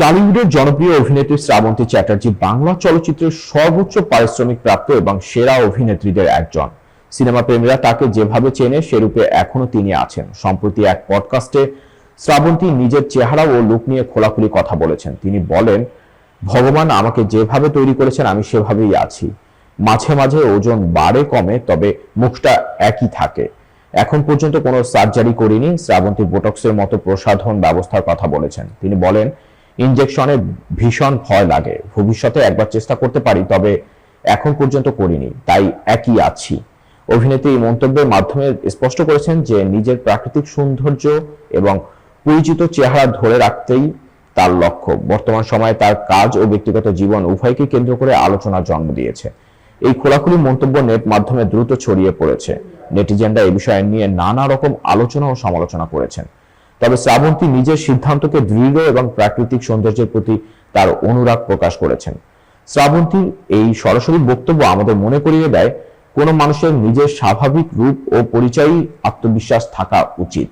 টলিউডের জনপ্রিয় অভিনেত্রী শ্রাবন্তী চ্যাটার্জি বাংলা চলচ্চিত্রের সর্বোচ্চ পারিশ্রমিক প্রাপ্ত এবং সেরা অভিনেত্রীদের একজন। সিনেমা প্রেমীরা তাকে যেভাবে চেনে সেরূপে এখনো তিনি আছেন। সম্প্রতি এক পডকাস্টে শ্রাবন্তী নিজের চেহারা ও লুক নিয়ে খোলাখুলি কথা বলেছেন। তিনি বলেন, ভগবান আমাকে যেভাবে তৈরি করেছেন আমি সেভাবেই আছি। মাঝে মাঝে ওজন বাড়ে কমে, তবে মুখটা একই থাকে। এখন পর্যন্ত কোনো সার্জারি করিনি। শ্রাবন্তী বোটক্সের মতো প্রসাধন ব্যবস্থার কথা বলেছেন। তিনি বলেন, ইনজেকশনে ভীষণ ভয় লাগে, ভবিষ্যতে একবার চেষ্টা করতে পারি, তবে এখন পর্যন্ত করিনি, তাই একই আছি। অভিনেত্রী এই মন্তব্যের মাধ্যমে স্পষ্ট করেছেন যে নিজের প্রাকৃতিক সৌন্দর্য এবং পরিচিত চেহারা ধরে রাখতেই তার লক্ষ্য। বর্তমান সময়ে তার কাজ ও ব্যক্তিগত জীবন উভয়কে কেন্দ্র করে আলোচনার জন্ম দিয়েছে। এই খোলাখুলি মন্তব্য নেট মাধ্যমে দ্রুত ছড়িয়ে পড়েছে। নেটিজেনরা এই বিষয় নিয়ে নানা রকম আলোচনা ও সমালোচনা করেছেন। তবে শ্রাবন্তী নিজের সিদ্ধান্তকে দৃঢ় এবং প্রাকৃতিক সৌন্দর্যের প্রতি তার অনুরাগ প্রকাশ করেছেন। শ্রাবন্তীর এই সরাসরি বক্তব্য আমাদের মনে করিয়ে দেয়, কোনো মানুষের নিজের স্বাভাবিক রূপ ও পরিচয়ই আত্মবিশ্বাস থাকা উচিত।